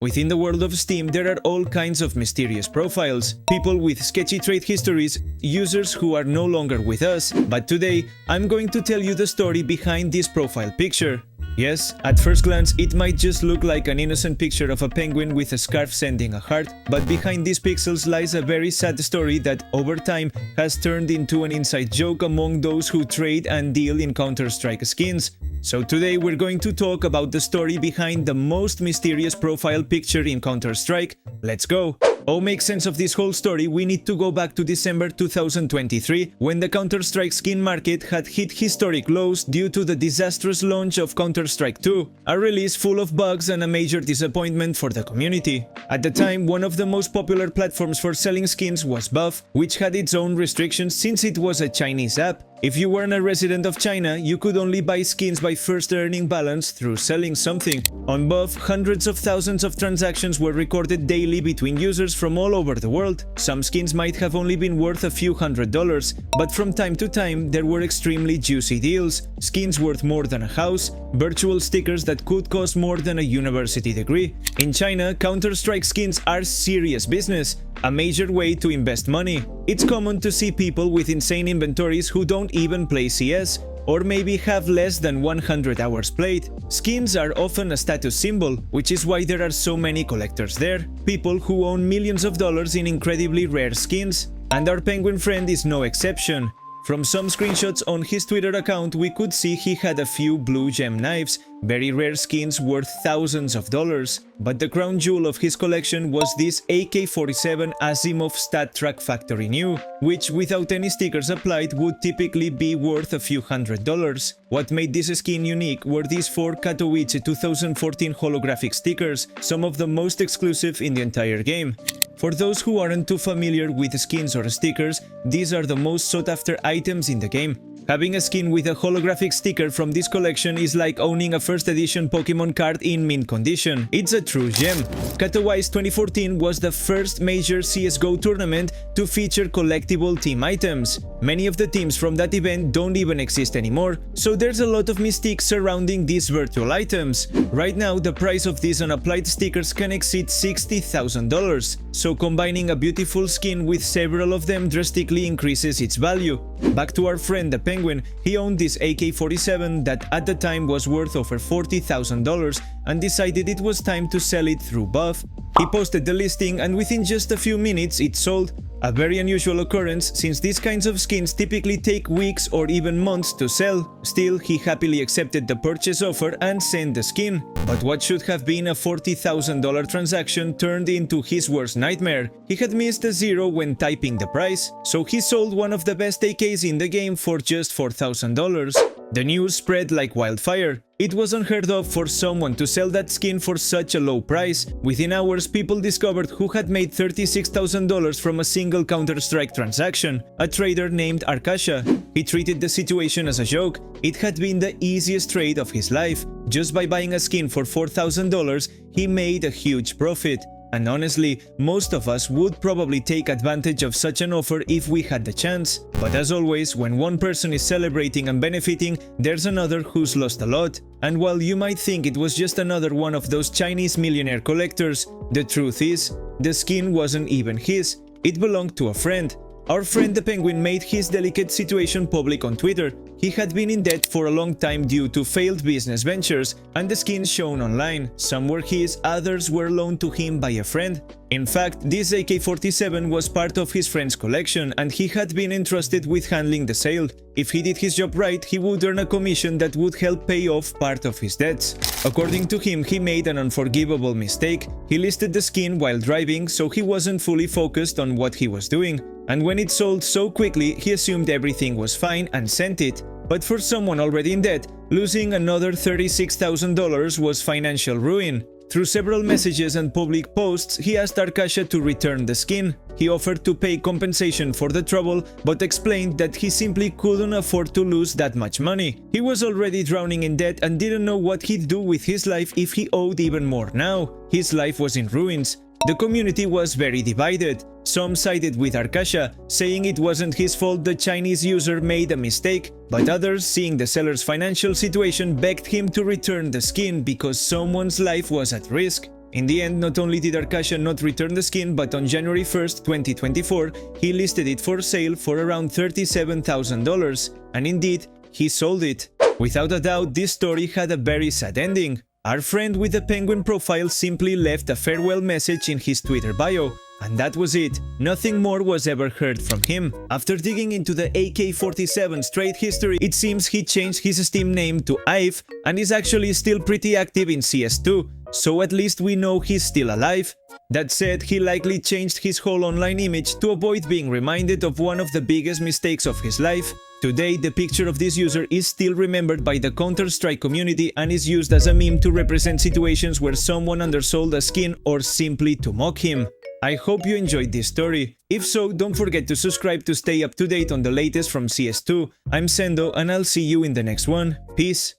Within the world of Steam, there are all kinds of mysterious profiles, people with sketchy trade histories, users who are no longer with us, but today I'm going to tell you the story behind this profile picture. Yes, at first glance it might just look like an innocent picture of a penguin with a scarf sending a heart, but behind these pixels lies a very sad story that over time has turned into an inside joke among those who trade and deal in Counter-Strike skins. So today we're going to talk about the story behind the most mysterious profile picture in Counter-Strike. Let's go! To make sense of this whole story, we need to go back to December 2023, when the Counter-Strike skin market had hit historic lows due to the disastrous launch of Counter-Strike 2, a release full of bugs and a major disappointment for the community. At the time, one of the most popular platforms for selling skins was Buff, which had its own restrictions since it was a Chinese app. If you weren't a resident of China, you could only buy skins by first earning balance through selling something. On Buff, hundreds of thousands of transactions were recorded daily between users from all over the world. Some skins might have only been worth a few $100s, but from time to time there were extremely juicy deals. Skins worth more than a house, virtual stickers that could cost more than a university degree. In China, Counter-Strike skins are serious business, a major way to invest money. It's common to see people with insane inventories who don't even play CS, or maybe have less than 100 hours played. Skins are often a status symbol, which is why there are so many collectors there. People who own millions of dollars in incredibly rare skins. And our penguin friend is no exception. From some screenshots on his Twitter account, we could see he had a few blue gem knives, very rare skins worth thousands of dollars. But the crown jewel of his collection was this AK-47 Asiimov Stat Track Factory New, which without any stickers applied would typically be worth a few $100s. What made this skin unique were these 4 Katowice 2014 holographic stickers, some of the most exclusive in the entire game. For those who aren't too familiar with skins or stickers, these are the most sought-after items in the game. Having a skin with a holographic sticker from this collection is like owning a first edition Pokemon card in mint condition. It's a true gem. Katowice 2014 was the first major CSGO tournament to feature collectible team items. Many of the teams from that event don't even exist anymore, so there's a lot of mystique surrounding these virtual items. Right now, the price of these unapplied stickers can exceed $60,000, so combining a beautiful skin with several of them drastically increases its value. Back to our friend the Penguin, he owned this AK-47 that at the time was worth over $40,000 and decided it was time to sell it through Buff. He posted the listing and within just a few minutes it sold. A very unusual occurrence since these kinds of skins typically take weeks or even months to sell. Still, he happily accepted the purchase offer and sent the skin. But what should have been a $40,000 transaction turned into his worst nightmare. He had missed a zero when typing the price, so he sold one of the best AKs in the game for just $4,000. The news spread like wildfire. It was unheard of for someone to sell that skin for such a low price. Within hours, people discovered who had made $36,000 from a single Counter-Strike transaction, a trader named Arkasha. He treated the situation as a joke. It had been the easiest trade of his life. Just by buying a skin for $4,000, he made a huge profit. And honestly, most of us would probably take advantage of such an offer if we had the chance. But as always, when one person is celebrating and benefiting, there's another who's lost a lot. And while you might think it was just another one of those Chinese millionaire collectors, the truth is, the skin wasn't even his. It belonged to a friend. Our friend the Penguin made his delicate situation public on Twitter. He had been in debt for a long time due to failed business ventures, and the skins shown online. Some were his, others were loaned to him by a friend. In fact, this AK-47 was part of his friend's collection, and he had been entrusted with handling the sale. If he did his job right, he would earn a commission that would help pay off part of his debts. According to him, he made an unforgivable mistake. He listed the skin while driving, so he wasn't fully focused on what he was doing. And when it sold so quickly, he assumed everything was fine and sent it. But for someone already in debt, losing another $36,000 was financial ruin. Through several messages and public posts, he asked Arkasha to return the skin. He offered to pay compensation for the trouble, but explained that he simply couldn't afford to lose that much money. He was already drowning in debt and didn't know what he'd do with his life if he owed even more now. His life was in ruins. The community was very divided. Some sided with Arkasha, saying it wasn't his fault the Chinese user made a mistake, but others, seeing the seller's financial situation, begged him to return the skin because someone's life was at risk. In the end, not only did Arkasha not return the skin, but on January 1st, 2024, he listed it for sale for around $37,000, and indeed, he sold it. Without a doubt, this story had a very sad ending. Our friend with the penguin profile simply left a farewell message in his Twitter bio, and that was it. Nothing more was ever heard from him. After digging into the AK-47's trade history, it seems he changed his Steam name to Ive and is actually still pretty active in CS2, so at least we know he's still alive. That said, he likely changed his whole online image to avoid being reminded of one of the biggest mistakes of his life. Today, the picture of this user is still remembered by the Counter-Strike community and is used as a meme to represent situations where someone undersold a skin or simply to mock him. I hope you enjoyed this story. If so, don't forget to subscribe to stay up to date on the latest from CS2. I'm Sendoh and I'll see you in the next one. Peace.